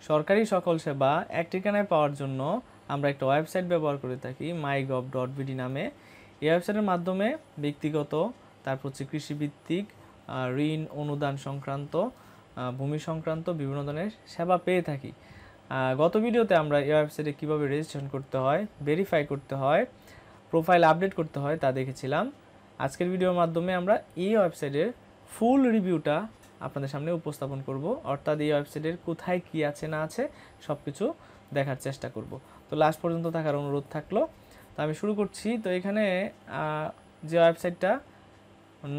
সরকারি সকল সেবা এক ঠিকানায় পাওয়ার জন্য আমরা একটা ওয়েবসাইট ব্যবহার করে থাকি mygov.bd নামে। এই ওয়েবসাইটের মাধ্যমে ব্যক্তিগত, তারপর হচ্ছে কৃষিভিত্তিক, ঋণ অনুদান সংক্রান্ত, ভূমি সংক্রান্ত বিভিন্ন ধরনের সেবা পেয়ে থাকি। গত ভিডিওতে আমরা এই ওয়েবসাইটে কীভাবে রেজিস্ট্রেশন করতে হয়, ভেরিফাই করতে হয়, প্রোফাইল আপডেট করতে হয় তা দেখেছিলাম। আজকের ভিডিওর মাধ্যমে আমরা এই ওয়েবসাইটের ফুল রিভিউটা আপনাদের সামনে উপস্থাপন করব, অর্থাৎ এই ওয়েবসাইটের কোথায় কী আছে না আছে সব কিছু দেখার চেষ্টা করব। তো লাস্ট পর্যন্ত থাকার অনুরোধ থাকলো। তো আমি শুরু করছি। তো এখানে যে ওয়েবসাইটটা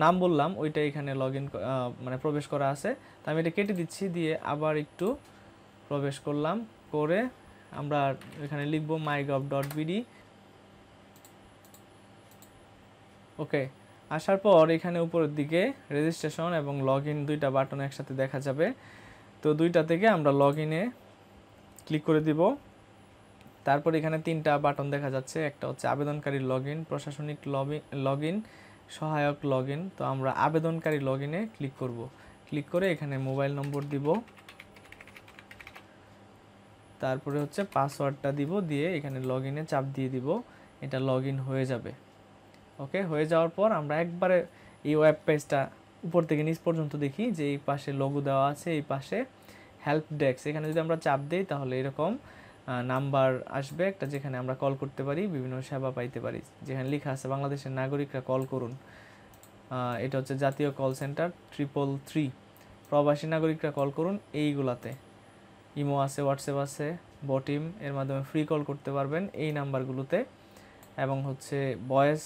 নাম বললাম ওইটা এখানে লগ ইন মানে প্রবেশ করা আছে। তো আমি এটা কেটে দিচ্ছি, দিয়ে আবার একটু প্রবেশ করলাম, করে আমরা এখানে লিখব mygov.bd। ওকে, আসার পর এখানে উপরের দিকে রেজিস্ট্রেশন এবং লগ ইন দুইটা বাটন একসাথে দেখা যাবে। তো দুইটা থেকে আমরা লগ ইনে ক্লিক করে দিব। তারপর এখানে তিনটা বাটন দেখা যাচ্ছে, একটা হচ্ছে আবেদনকারী লগ ইন, প্রশাসনিক লগ ইন, সহায়ক লগ ইন। তো আমরা আবেদনকারী লগ ইনে ক্লিক করব। ক্লিক করে এখানে মোবাইল নম্বর দিব, তারপরে হচ্ছে পাসওয়ার্ডটা দিব, দিয়ে এখানে লগ ইনে চাপ দিয়ে দিব। এটা লগ ইন হয়ে যাবে। ওকে, হয়ে যাওয়ার পর আমরা একবারে এই ওয়েব পেজটা উপর থেকে নিচ পর্যন্ত দেখি যে এই পাশে লোগো দেওয়া আছে, এই পাশে হেল্প ডেস্ক, এখানে যদি আমরা চাপ দিই তাহলে এরকম নাম্বার আসবে একটা, যেখানে আমরা কল করতে পারি, বিভিন্ন সেবা পাইতে পারি। যেখানে লেখা আছে বাংলাদেশের নাগরিকরা কল করুন। এটা হচ্ছে জাতীয় কল সেন্টার 333। প্রবাসী নাগরিকরা কল করুন এইগুলাতে। ইমো আছে, হোয়াটসঅ্যাপ আছে, বটিম, এর মাধ্যমে ফ্রি কল করতে পারবেন এই নাম্বারগুলোতে। এবং হচ্ছে ভয়েস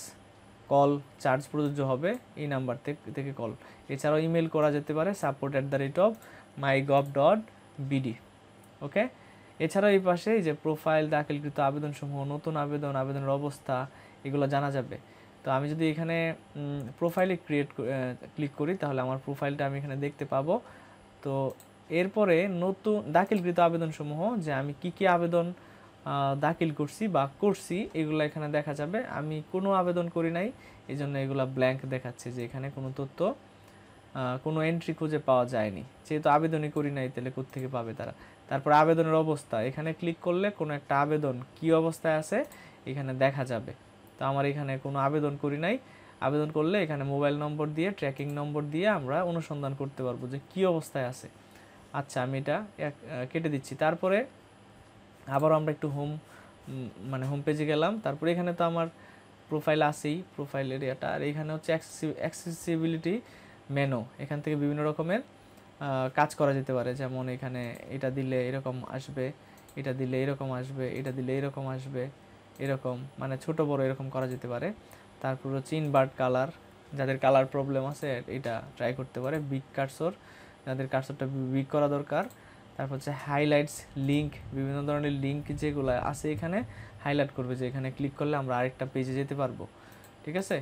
কল চার্জ প্রযোজ্য হবে এই নাম্বার থেকে কল। এছাড়াও ইমেল করা যেতে পারে support@mygov.bd। ওকে, এছাড়াও এই পাশে যে প্রোফাইল, দাখিলকৃত আবেদনসমূহ, নতুন আবেদনের অবস্থা, এগুলো জানা যাবে। তো আমি যদি এখানে প্রোফাইলে ক্লিক করি তাহলে আমার প্রোফাইলটা আমি এখানে দেখতে পাবো। তো এরপরে নতুন দাখিলকৃত আবেদনসমূহ, যে আমি কি আবেদন দাখিল করছি বা করছি, এগুলো এখানে দেখা যাবে। আমি কোনো আবেদন করি নাই, এই জন্য এগুলো ব্ল্যাঙ্ক দেখাচ্ছে, যে এখানে কোনো তথ্য, কোনো এন্ট্রি খুঁজে পাওয়া যায়নি। যেহেতু আবেদনই করি নাই তাহলে কোত্থেকে পাবে তারা। তারপর আবেদনের অবস্থা, এখানে ক্লিক করলে কোনো একটা আবেদন কী অবস্থায় আছে এখানে দেখা যাবে। তো আমার এখানে কোনো আবেদন করি নাই। আবেদন করলে এখানে মোবাইল নম্বর দিয়ে, ট্র্যাকিং নম্বর দিয়ে আমরা অনুসন্ধান করতে পারবো যে কী অবস্থায় আছে। আচ্ছা, আমি এটা কেটে দিচ্ছি। তারপরে আবারও আমরা একটু হোম পেজে গেলাম। তারপরে এখানে তো আমার প্রোফাইল আছেই, প্রোফাইল এরিয়াটা, আর এখানে হচ্ছে অ্যাক্সেসিবিলিটি মেনু। এখান থেকে বিভিন্ন রকমের কাজ করা যেতে পারে, যেমন এখানে এটা দিলে এরকম আসবে, এটা দিলে এরকম আসবে, এটা দিলে এরকম আসবে, এরকম মানে ছোট বড় এরকম করা যেতে পারে। তারপর হচ্ছে ইনভার্ট কালার, যাদের কালার প্রবলেম আছে এটা ট্রাই করতে পারে। বিগ কার্সর, যাদের কার্সরটা বিগ করা দরকার। তারপর হচ্ছে হাইলাইটস, লিঙ্ক, বিভিন্ন ধরনের লিঙ্ক যেগুলো আছে এখানে হাইলাইট করবে, যে এখানে ক্লিক করলে আমরা আরেকটা পেজে যেতে পারবো। ঠিক আছে,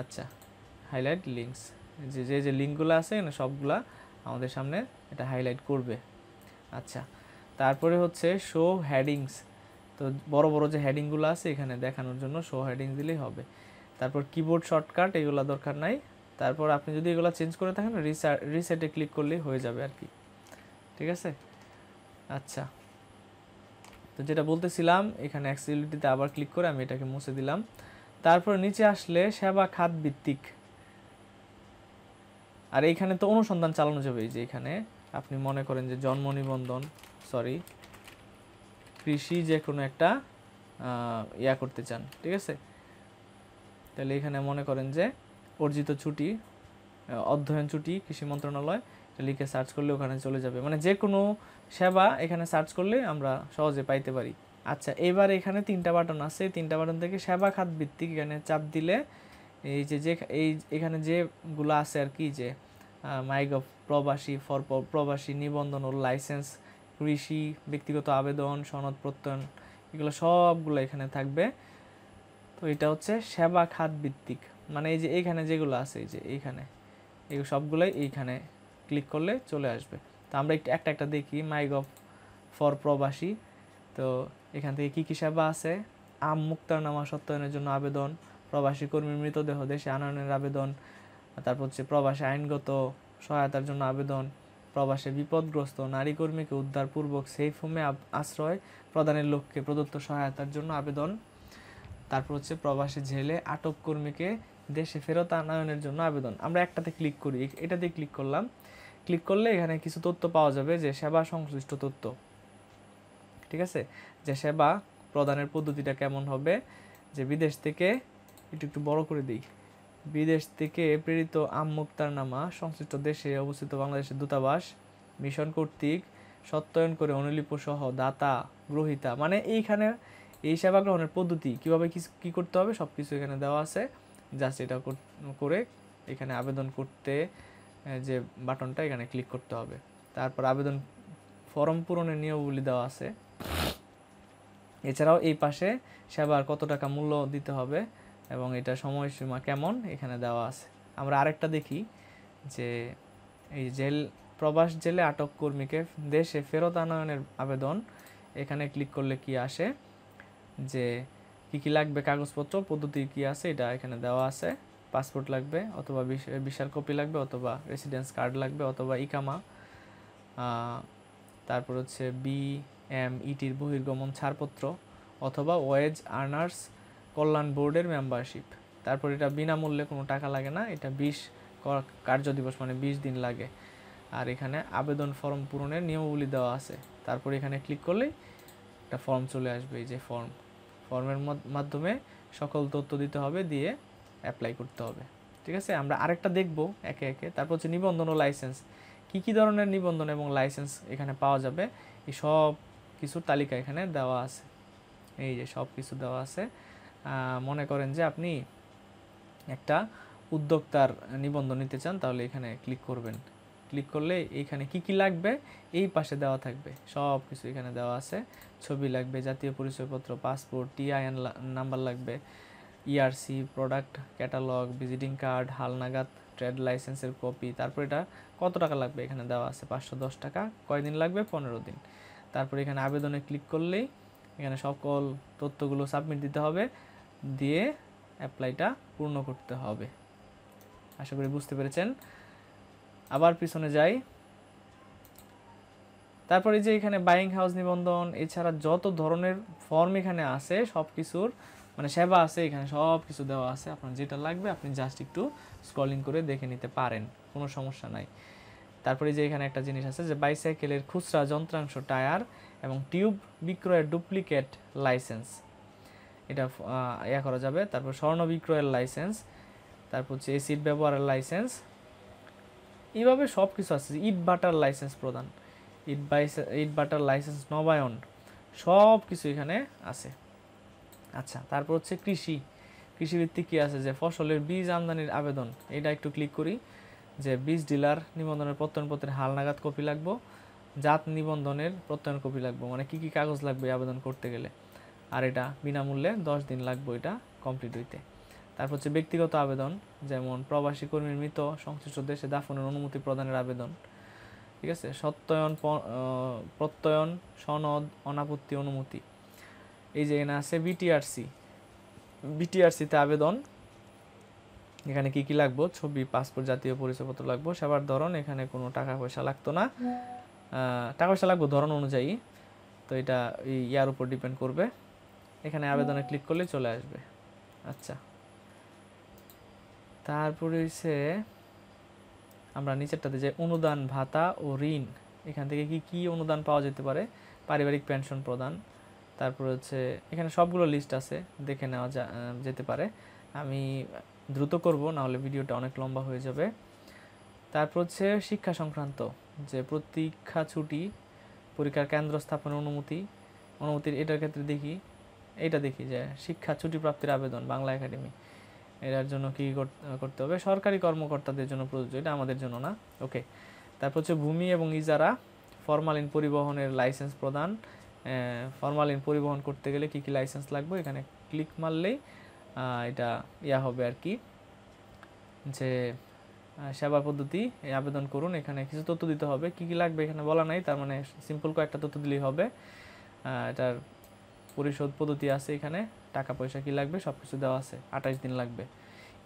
আচ্ছা, হাইলাইট লিঙ্কস, যে লিঙ্কগুলো আছে এখানে সবগুলা আমাদের সামনে এটা হাইলাইট করবে। আচ্ছা, তারপরে হচ্ছে শো হেডিংস। তো বড় বড় যে হেডিংগুলো আছে এখানে দেখানোর জন্য শো হেডিংস দিলেই হবে। তারপর কিবোর্ড শর্টকাট, এগুলো দরকার নাই। তারপর আপনি যদি এগুলো চেঞ্জ করে থাকেন রিসেটে ক্লিক করলেই হয়ে যাবে আর কি। ঠিক আছে, আচ্ছা, তো যেটা বলতেছিলাম, এখানে অ্যাক্সেসিবিলিটিতে আবার ক্লিক করে আমি এটাকে মুছে দিলাম। তারপর নিচে আসলে সেবা খাত ভিত্তিক, আর এইখানে তো অনুসন্ধান চালানো যাবে। যে এখানে আপনি মনে করেন যে জন্ম নিবন্ধন, কৃষি যে কোনো একটা করতে চান, ঠিক আছে, তাহলে এখানে মনে করেন যে অর্জিত ছুটি, অধ্যয়ন ছুটি, কৃষি মন্ত্রণালয়, লিখে সার্চ করলে ওখানে চলে যাবে। মানে যে কোনো সেবা এখানে সার্চ করলে আমরা সহজে পাইতে পারি। আচ্ছা, এবার এখানে তিনটা বাটন আছে, তিনটা বাটন থেকে সেবা খাত ভিত্তিক এখানে চাপ দিলে এখানে যেগুলো আছে আর কি, যে মাইগভ প্রবাসী, প্রবাসী নিবন্ধন ও লাইসেন্স, কৃষি, ব্যক্তিগত আবেদন, সনদ প্রত্যয়ন, এগুলো সবগুলো এখানে থাকবে। তো এটা হচ্ছে সেবা খাত ভিত্তিক, মানে এই যে এইখানে যেগুলো আছে, এই যে এইখানে এগুলো সবগুলোই এইখানে ক্লিক করলে চলে আসবে। তো আমরা একটা একটা দেখি। মাইগভ ফর প্রবাসী, তো এখান থেকে কী সেবা আছে? মুক্তারনামা সত্যায়নের জন্য আবেদন, প্রবাসী কর্মীর মৃতদেহ দেশে আনয়নের আবেদন, তারপর হচ্ছে প্রবাসী আইনগত সহায়তার জন্য আবেদন, প্রবাসে বিপদগ্রস্ত নারী কর্মীকে উদ্ধারপূর্বক সেফ হোমে আশ্রয় প্রদানের লক্ষ্যে প্রদত্ত সহায়তার জন্য আবেদন। তারপর হচ্ছে প্রবাসী জেলে আটক কর্মীকে দেশে ফেরত আনয়নের জন্য আবেদন। আমরা একটাতে ক্লিক করি, এটাতে ক্লিক করলাম। ক্লিক করলে এখানে কিছু তথ্য পাওয়া যাবে, যে সেবা সংশ্লিষ্ট তথ্য, ঠিক আছে, যে সেবা প্রদানের পদ্ধতিটা কেমন হবে, যে বিদেশ থেকে একটু বড় করে দিই, বিদেশ থেকে প্রেরিত আমুক্তারনামা সংশ্লিষ্ট দেশে অবস্থিত বাংলাদেশের দূতাবাস মিশন কর্তৃক সত্যায়ন করে অনুলিপি সহ দাতা গ্রহীতা, মানে এইখানে এই সেবা গ্রহণের পদ্ধতি কীভাবে কী করতে হবে সব কিছু এখানে দেওয়া আছে। জাস্ট এটা করে এখানে আবেদন করতে যে বাটনটা এখানে ক্লিক করতে হবে। তারপর আবেদন ফর্ম পূরণের নিয়মাবলী দেওয়া আছে। এছাড়াও এই পাশে সেবার কত টাকা মূল্য দিতে হবে এবং এটা সময়সীমা কেমন এখানে দেওয়া আছে। আমরা আরেকটা দেখি, যে এই প্রবাস জেলে আটক কর্মীকে দেশে ফেরত আনয়নের আবেদন। এখানে ক্লিক করলে কি আসে, যে কি লাগবে কাগজপত্র পদ্ধতি কি আছে এটা এখানে দেওয়া আছে। পাসপোর্ট লাগবে অথবা ভিসার কপি লাগবে অথবা রেসিডেন্স কার্ড লাগবে অথবা ইকামা। তারপর হচ্ছে BMETর বহির্গমন ছাড়পত্র অথবা ওয়েজ আর্নার্স কল্যাণ বোর্ডের মেম্বারশিপ। তারপর এটা বিনামূল্যে, কোনো টাকা লাগে না, এটা 20 কার্য দিবস মানে 20 দিন লাগে। আর এখানে আবেদন ফর্ম পূরণের নিয়মাবলী দেওয়া আছে। তারপর এখানে ক্লিক করলেই একটা ফর্ম চলে আসবে, এই যে ফর্মের মাধ্যমে সকল তথ্য দিতে হবে, দিয়ে অ্যাপ্লাই করতে হবে। ঠিক আছে, আমরা আরেকটা দেখব একে একে। তারপর হচ্ছে নিবন্ধন ও লাইসেন্স, কি ধরনের নিবন্ধন এবং লাইসেন্স এখানে পাওয়া যাবে এই সব কিছুর তালিকা এখানে দেওয়া আছে। এই যে সব কিছু দেওয়া আছে। মনে করেন যে আপনি একটা উদ্যোক্তার নিবন্ধন নিতে চান, তাহলে এখানে ক্লিক করবেন। ক্লিক করলে এইখানে কি লাগবে এই পাশে দেওয়া থাকবে, সব কিছু এখানে দেওয়া আছে। ছবি লাগবে, জাতীয় পরিচয়পত্র, পাসপোর্ট, TIN নাম্বার লাগবে, ERC, product catalogue, visiting card, হালনাগাদ ট্রেড লাইসেন্সের কপি। তারপর এটা কত টাকা লাগবে এখানে দেওয়া আছে, 510 টাকা। কয়দিন লাগবে, 15 দিন। তারপর এখানে আবেদনে ক্লিক করলেই এখানে সকল তথ্যগুলো সাবমিট দিতে হবে, দিয়ে অ্যাপ্লাইটা পূর্ণ করতে হবে। আশা করি বুঝতে পেরেছেন। আবার পিছনে যাই। তারপরে যে এখানে বাইং হাউস নিবন্ধন, এছাড়া যত ধরনের ফর্ম এখানে আছে সব কিছুর মানে সেবা আছে, এখানে সব কিছু দেওয়া আছে। আপনার যেটা লাগবে আপনি জাস্ট একটু স্ক্রলিং করে দেখে নিতে পারেন, কোনো সমস্যা নাই। তারপরে যে এখানে একটা জিনিস আছে, যে বাইসাইকেলের খুচরা যন্ত্রাংশ, টায়ার এবং টিউব বিক্রয়ের ডুপ্লিকেট লাইসেন্স, এটা করা যাবে। তারপর স্বর্ণ বিক্রয়ের লাইসেন্স, তারপর হচ্ছে এসিড ব্যবহারের লাইসেন্স, এইভাবে সব কিছু আছে। ইট বাটার লাইসেন্স প্রদান, ইট বাটার লাইসেন্স নবায়ন, সব কিছু এখানে আছে। আচ্ছা, তারপর হচ্ছে কৃষিভিত্তিক কী আছে, যে ফসলের বীজ আমদানির আবেদন, এটা একটু ক্লিক করি। যে বীজ ডিলার নিবন্ধনের প্রত্যয়নপত্রের হালনাগাদ কপি লাগবো, জাত নিবন্ধনের প্রত্যয়ন কপি লাগবো, মানে কি কাগজ লাগবে আবেদন করতে গেলে। আর এটা বিনামূল্যে 10 দিন লাগবে এটা কমপ্লিট হইতে। তারপর হচ্ছে ব্যক্তিগত আবেদন, যেমন প্রবাসী কর্মীর মৃত সংশ্লিষ্ট দেশে দাফনের অনুমতি প্রদানের আবেদন। ঠিক আছে, প্রত্যয়ন সনদ, অনাপত্তি অনুমতি। এই যে এখানে আছে বিটিআরসিতে আবেদন। এখানে কি লাগবে, ছবি, পাসপোর্ট, জাতীয় পরিচয়পত্র লাগবে। সেবার ধরন, এখানে কোনো টাকা পয়সা লাগতো না, টাকা পয়সা লাগবে ধরন অনুযায়ী, তো এটা ইয়ার উপর ডিপেন্ড করবে। এখানে আবেদনে ক্লিক করলে চলে আসবে। আচ্ছা, তারপরে হচ্ছে আমরা নিচেরটাতে যে অনুদান, ভাতা ও ঋণ, এখান থেকে কি অনুদান পাওয়া যেতে পারে, পারিবারিক পেনশন প্রদান। তারপর হচ্ছে এখানে সবগুলো লিস্ট আছে, দেখে নেওয়া যেতে পারে। আমি দ্রুত করব, নাহলে ভিডিওটা অনেক লম্বা হয়ে যাবে। তারপর হচ্ছে শিক্ষা সংক্রান্ত, যে প্রতীক্ষা ছুটি, পরীক্ষার কেন্দ্র স্থাপনের অনুমতির এটার ক্ষেত্রে দেখি যে শিক্ষা ছুটি প্রাপ্তির আবেদন, বাংলা একাডেমি, এটার জন্য কি করতে হবে, সরকারি কর্মকর্তাদের জন্য প্রযোজ্য, এটা আমাদের জন্য না। ওকে, তারপর হচ্ছে ভূমি এবং ইজারা, ফরমালিন পরিবহনের লাইসেন্স প্রদান। ফরমালিন পরিবহন করতে গেলে কি লাইসেন্স লাগবে, এখানে ক্লিক মারলেই এটা হবে আর কি, যে সেবা পদ্ধতি আবেদন করুন। এখানে কিছু তথ্য দিতে হবে, কি লাগবে এখানে বলা নাই, তার মানে সিম্পল কয়েকটা তথ্য দিলেই হবে। এটার পরিশোধ পদ্ধতি আছে, এখানে টাকা পয়সা কি লাগবে সব কিছু দেওয়া আছে, 28 দিন লাগবে।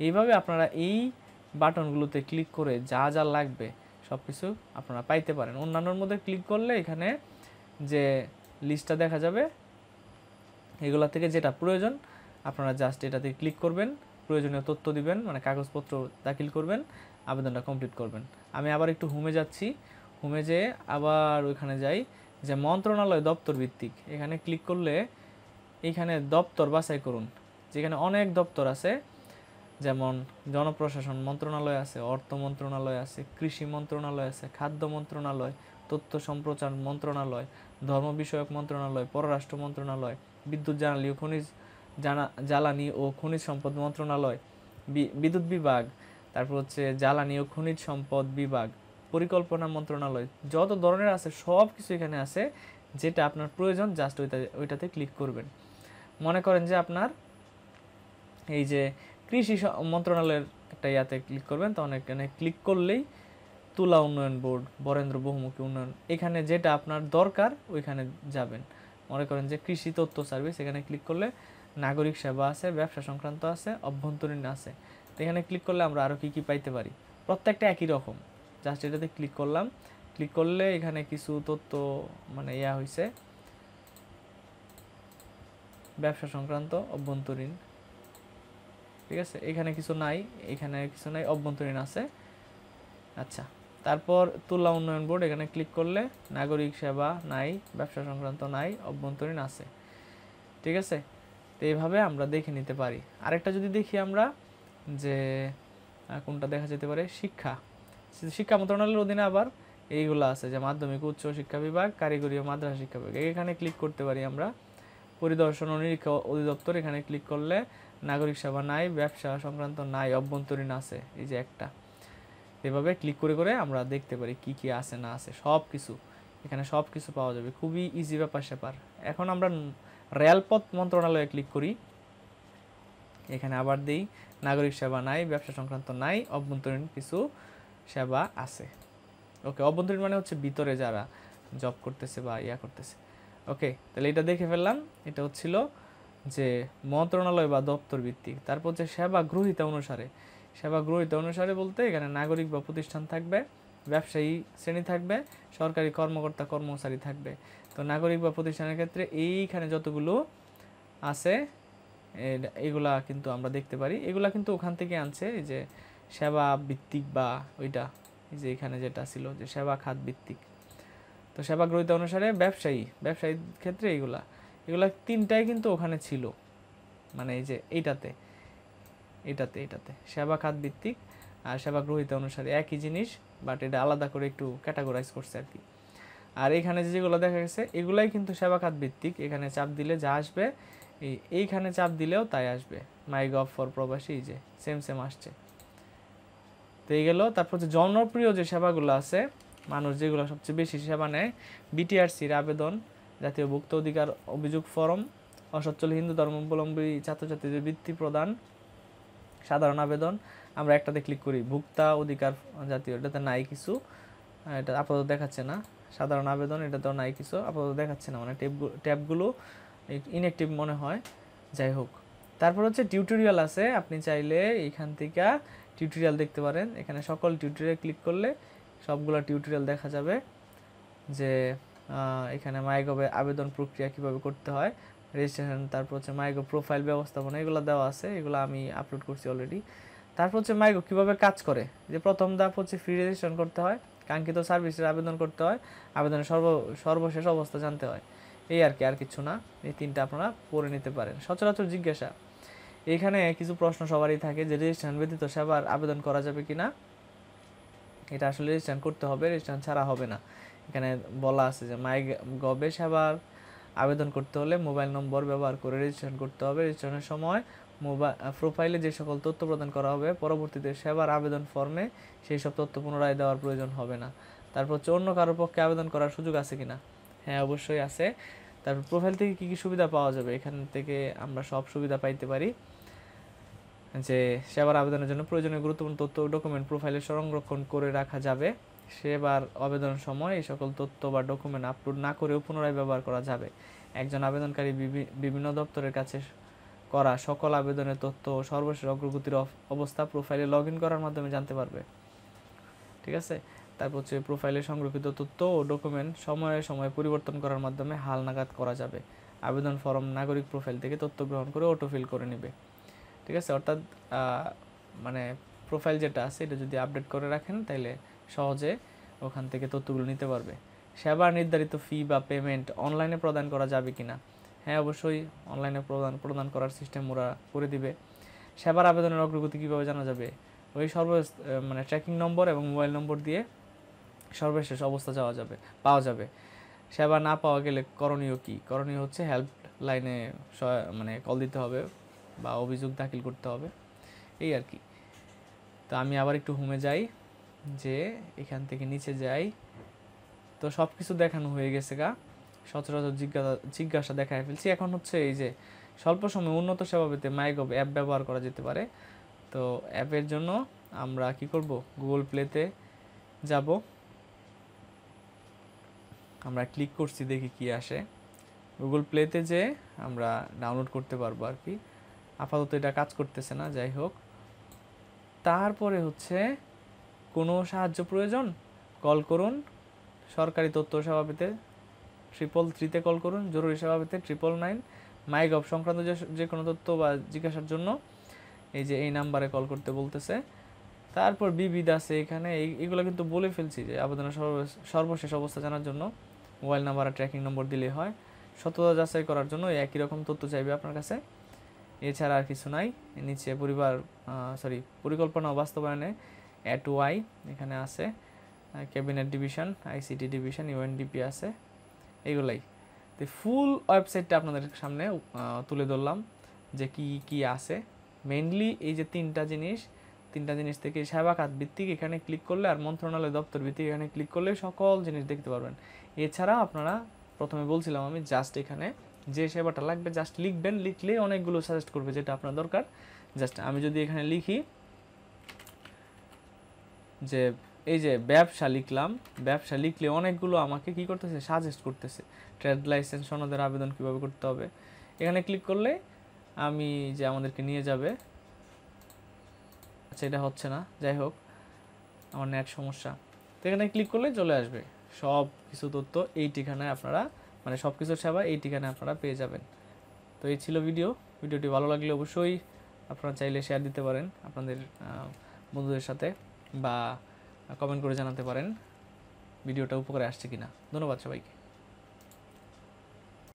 এইভাবে আপনারা এই বাটনগুলোতে ক্লিক করে যা লাগবে সব কিছু আপনারা পাইতে পারেন। অন্যান্যর মধ্যে ক্লিক করলে এখানে যে লিস্টটা দেখা যাবে, এগুলা থেকে যেটা প্রয়োজন আপনারা জাস্ট এটাতে ক্লিক করবেন, প্রয়োজনীয় তথ্য দিবেন, মানে কাগজপত্র দাখিল করবেন, আবেদনটা কমপ্লিট করবেন। আমি আবার একটু হোমে যাচ্ছি, হোমে যেয়ে আবার ওইখানে যাই যে মন্ত্রণালয় দপ্তর ভিত্তিক, এখানে ক্লিক করলে এইখানে দপ্তর বাছাই করুন, যেখানে অনেক দপ্তর আছে, যেমন জনপ্রশাসন মন্ত্রণালয় আছে, অর্থ মন্ত্রণালয় আছে, কৃষি মন্ত্রণালয় আছে, খাদ্য মন্ত্রণালয়, তথ্য সম্প্রচার মন্ত্রণালয়, ধর্ম বিষয়ক মন্ত্রণালয়, পররাষ্ট্র মন্ত্রণালয়, বিদ্যুৎ জ্বালানি ও খনিজ সম্পদ মন্ত্রণালয়, বিদ্যুৎ বিভাগ, তারপর হচ্ছে জ্বালানি ও খনিজ সম্পদ বিভাগ, পরিকল্পনা মন্ত্রণালয়, যত ধরনের আছে সব কিছু এখানে আছে। যেটা আপনার প্রয়োজন জাস্ট ওইটাতে ক্লিক করবেন। মনে করেন যে আপনার এই যে কৃষি মন্ত্রণালয়ের একটা ইয়াতে ক্লিক করবেন, তখন এখানে ক্লিক করলেই তুলা উন্নয়ন বোর্ড, বরেন্দ্র বহুমুখী উন্নয়ন, এখানে যেটা আপনার দরকার ওইখানে যাবেন। মনে করেন যে কৃষি তথ্য সার্ভিস, এখানে ক্লিক করলে নাগরিক সেবা আছে, ব্যবসা সংক্রান্ত আছে, অভ্যন্তরীণ আছে। তো এখানে ক্লিক করলে আমরা আরও কী কী পাইতে পারি, প্রত্যেকটা একই রকম। জাস্ট এটাতে ক্লিক করলাম, ক্লিক করলে এখানে কিছু তথ্য মানে ইয়া হয়েছে, ব্যবসা সংক্রান্ত, অভ্যন্তরীণ, ঠিক আছে। এখানে কিছু নাই, এখানে কিছু নাই, অভ্যন্তরীণ আছে। আচ্ছা, তারপর তুলা উন্নয়ন বোর্ড, এখানে ক্লিক করলে নাগরিক সেবা নাই, ব্যবসা সংক্রান্ত নাই, অভ্যন্তরীণ আছে, ঠিক আছে। তো এইভাবে আমরা দেখে নিতে পারি। আরেকটা যদি দেখি আমরা যে কোনটা দেখা যেতে পারে, শিক্ষা মন্ত্রণালয়ের অধীনে আবার এইগুলো আছে, যে মাধ্যমিক উচ্চ শিক্ষা বিভাগ, কারিগরি ও মাদ্রাসা শিক্ষা বিভাগ, এখানে ক্লিক করতে পারি আমরা। পরিদর্শন ও নিরীক্ষা অধিদপ্তর, এখানে ক্লিক করলে নাগরিক সেবা নাই, ব্যবসা সংক্রান্ত নাই, অভ্যন্তরীণ আছে, এই যে একটা। এভাবে ক্লিক করে করে আমরা দেখতে পারি কি কি আছে না আছে, সব কিছু এখানে সব কিছু পাওয়া যাবে, খুবই ইজি ব্যাপার স্যাপার। এখন আমরা রেলপথ মন্ত্রণালয়ে ক্লিক করি, এখানে আবার দিই নাগরিক সেবা নাই, ব্যবসা সংক্রান্ত নাই, অভ্যন্তরীণ কিছু সেবা আছে। ওকে, অভ্যন্তরীণ মানে হচ্ছে ভিতরে যারা জব করতেছে বা ইয়া করতেছে। ওকে, তাহলে এটা দেখে ফেললাম, এটা হচ্ছিল যে মন্ত্রণালয় বা দপ্তর ভিত্তিক। তারপর হচ্ছে সেবা গ্রহীতা অনুসারে, সেবা গ্রহীতা অনুসারে বলতে এখানে নাগরিক বা প্রতিষ্ঠান থাকবে, ব্যবসায়ী শ্রেণী থাকবে, সরকারি কর্মকর্তা কর্মচারী থাকবে। তো নাগরিক বা প্রতিষ্ঠানের ক্ষেত্রে এইখানে যতগুলো আছে এগুলা কিন্তু আমরা দেখতে পারি, এগুলা কিন্তু ওখান থেকে আনছে, এই যে সেবা ভিত্তিক বা ওইটা, এই যে এখানে যেটা ছিল যে সেবা খাত ভিত্তিক। তো সেবা গ্রহীতা অনুসারে ব্যবসায়ীর ক্ষেত্রে এগুলা তিনটাই কিন্তু ওখানে ছিল, মানে এই যে এইটাতে সেবা খাত ভিত্তিক আর সেবা গ্রহীতা অনুসারে একই জিনিস, বাট এটা আলাদা করে একটু ক্যাটাগরাইজ করছে আর কি। আর এখানে যেগুলো দেখা গেছে এগুলাই কিন্তু সেবা খাত ভিত্তিক, এখানে চাপ দিলে যা আসবে এইখানে চাপ দিলেও তাই আসবে। মাই গভ ফর প্রবাসী, যে সেম আসছে। তো এই গেল। তারপর যে জনপ্রিয় যে সেবাগুলো আছে, মানুষ যেগুলো সবচেয়ে বেশি সেবা নেয়, বিটিআরসির আবেদন, জাতীয় ভোক্তা অধিকার অভিযোগ ফরম, অসচ্ছল হিন্দু ধর্মাবলম্বী ছাত্রছাত্রীদের বৃত্তি প্রদান, সাধারণ আবেদন। আমরা একটাতে ক্লিক করি, ভোক্তা অধিকার জাতীয়, এটাতে নাই কিছু, এটা আপাতত দেখাচ্ছে না। সাধারণ আবেদন, এটাতেও নাই কিছু, আপাতত দেখাচ্ছে না, মানে ট্যাবগুলো ইনঅ্যাক্টিভ মনে হয়, যাই হোক। তারপর হচ্ছে টিউটোরিয়াল আছে, আপনি চাইলে এইখান থেকে টিউটোরিয়াল দেখতে পারেন। এখানে সকল টিউটোরিয়াল ক্লিক করলে সবগুলো টিউটোরিয়াল দেখা যাবে, যে এখানে মাইগভে আবেদন প্রক্রিয়া কিভাবে করতে হয়, রেজিস্ট্রেশন, তারপর হচ্ছে মাইগভ প্রোফাইল ব্যবস্থাপনা, এগুলো দেওয়া আছে, এগুলো আমি আপলোড করছি অলরেডি। তারপর হচ্ছে মাইগভ কীভাবে কাজ করে, যে প্রথম ধাপ হচ্ছে ফ্রি রেজিস্ট্রেশন করতে হয়, কাঙ্ক্ষিত সার্ভিসের আবেদন করতে হয়, আবেদনের সর্বশেষ অবস্থা জানতে হয়, এই আর কি, আর কিছু না। এই তিনটা আপনারা পড়ে নিতে পারেন। সচরাচর জিজ্ঞাসা, এখানে কিছু প্রশ্ন সবারই থাকে যে রেজিস্ট্রেশন ব্যতীত সেবার আবেদন করা যাবে কি না। এটা আসলে রেজিস্ট্রেশন করতে হবে, রেজিস্ট্রেশন ছাড়া হবে না। এখানে বলা আছে যে মাইগভে সেবার আবেদন করতে হলে মোবাইল নম্বর ব্যবহার করে রেজিস্ট্রেশন করতে হবে। রেজিস্ট্রেশনের সময় প্রোফাইলে যে সকল তথ্য প্রদান করা হবে, পরবর্তীতে সেবার আবেদন ফর্মে সেই সব তথ্য পুনরায় দেওয়ার প্রয়োজন হবে না। তারপর হচ্ছে অন্য কারোর পক্ষে আবেদন করার সুযোগ আছে কিনা, হ্যাঁ অবশ্যই আছে। তারপর প্রোফাইল থেকে কী কী সুবিধা পাওয়া যাবে, এখান থেকে আমরা সব সুবিধা পাইতে পারি, যে সেবার আবেদনের জন্য প্রয়োজনীয় গুরুত্বপূর্ণ তথ্য ও ডকুমেন্ট প্রোফাইলে সংরক্ষণ করে রাখা যাবে। সেবার আবেদনের সময় এই সকল তথ্য বা ডকুমেন্ট আপলোড না করেও পুনরায় ব্যবহার করা যাবে। একজন আবেদনকারী বিভিন্ন দপ্তরের কাছে করা সকল আবেদনের তথ্য ও সর্বশেষ অগ্রগতির অবস্থা প্রোফাইলে লগ ইন করার মাধ্যমে জানতে পারবে, ঠিক আছে। তারপর হচ্ছে প্রোফাইলে সংরক্ষিত তথ্য ও ডকুমেন্ট সময়ে সময়ে পরিবর্তন করার মাধ্যমে হালনাগাদ করা যাবে। আবেদন ফরম নাগরিক প্রোফাইল থেকে তথ্য গ্রহণ করে অটোফিল করে নেবে। ঠিক আছে, অর্থাৎ মানে প্রোফাইল যেটা আছে এটা যদি আপডেট করে রাখেন তাহলে সহজে ওখান থেকে তথ্যগুলো নিতে পারবে। সেবা নির্ধারিত ফি বা পেমেন্ট অনলাইনে প্রদান করা যাবে কিনা? হ্যাঁ, অবশ্যই অনলাইনে প্রদান করার সিস্টেম ওরা করে দিবে। সেবার আবেদনের অগ্রগতি কীভাবে জানা যাবে? ওই মানে ট্র্যাকিং নম্বর এবং মোবাইল নম্বর দিয়ে সর্বশেষ অবস্থা পাওয়া যাবে। সেবা না পাওয়া গেলে করণীয় কি? করণীয় হচ্ছে হেল্প লাইনে মানে কল দিতে হবে বা অভিযোগ দাখিল করতে হবে, এই আর কি। তো আমি আবার একটু হোমে যাই, যে এখান থেকে নিচে যাই। তো সব কিছু দেখানো হয়ে গেছে সচরাচর জিজ্ঞাসা দেখায় ফেলছি। এখন হচ্ছে এই যে স্বল্প সময়ে উন্নত সেবা পেতে মাইগভ অ্যাপ ব্যবহার করা যেতে পারে। তো অ্যাপের জন্য আমরা কি করব, গুগল প্লেতে যাব। আমরা ক্লিক করছি, দেখি কি আসে। গুগল প্লেতে যে আমরা ডাউনলোড করতে পারবো আর কি। আপাতত এটা কাজ করতেছে না, যাই হোক। তারপরে হচ্ছে কোনো সাহায্য প্রয়োজন, কল করুন। সরকারি তথ্য সেবা পেতে 333-তে কল করুন। জরুরি সেবা পেতে 999। মাইগভ সংক্রান্ত যে কোনো তথ্য বা জিজ্ঞাসার জন্য এই যে এই নাম্বারে কল করতে বলতেছে। তারপর বিবিধ আছে এখানে, এইগুলো কিন্তু বলে ফেলছি যে আবেদনের সর্বশেষ অবস্থা জানার জন্য মোবাইল নাম্বার আর ট্র্যাকিং নম্বর দিলেই হয়। সততা যাচাই করার জন্য একই রকম তথ্য চাইবে আপনার কাছে, এছাড়া আর কিছু নাই। নিচে পরিকল্পনা ও বাস্তবায়নে @Y এখানে আছে, cabinet division, ICT division, UNDP আছে, এইগুলাই। তো ফুল ওয়েবসাইটটা আপনাদের সামনে তুলে ধরলাম যে কি আছে। মেইনলি এই যে তিনটা জিনিস থেকে সেবা খাত ভিত্তিক এখানে ক্লিক করলে আর মন্ত্রণালয় দপ্তর ভিত্তিক এখানে ক্লিক করলে সকল জিনিস দেখতে পারবেন। এছাড়া আপনারা প্রথমে বলছিলাম আমি, জাস্ট এখানে যে সেবাটা লাগবে জাস্ট লিখবেন, লিখলে অনেকগুলো সাজেস্ট করবে যেটা আপনার দরকার। জাস্ট আমি যদি এখানে লিখি যে এই যে ব্যবসা লিখলাম, ব্যবসা লিখলে অনেকগুলো আমাকে কি করতেছে, সাজেস্ট করতেছে। ট্রেড লাইসেন্স সনদের আবেদন কিভাবে করতে হবে, এখানে ক্লিক করলে আমি যে আমাদেরকে নিয়ে যাবে। আচ্ছা, এটা হচ্ছে না, যাই হোক, আমার নেট সমস্যা। তো এখানে ক্লিক করলে চলে আসবে সব কিছু তথ্য এই ঠিকানায় আপনারা, মানে সব কিছুর সেবা এই ঠিকানায় আপনারা পেয়ে যাবেন। তো এই ছিল ভিডিওটি ভালো লাগলে অবশ্যই আপনারা চাইলে শেয়ার দিতে পারেন আপনাদের বন্ধুদের সাথে, বা কমেন্ট করে জানাতে পারেন ভিডিওটা উপকারে আসছে কিনা। ধন্যবাদ সবাইকে।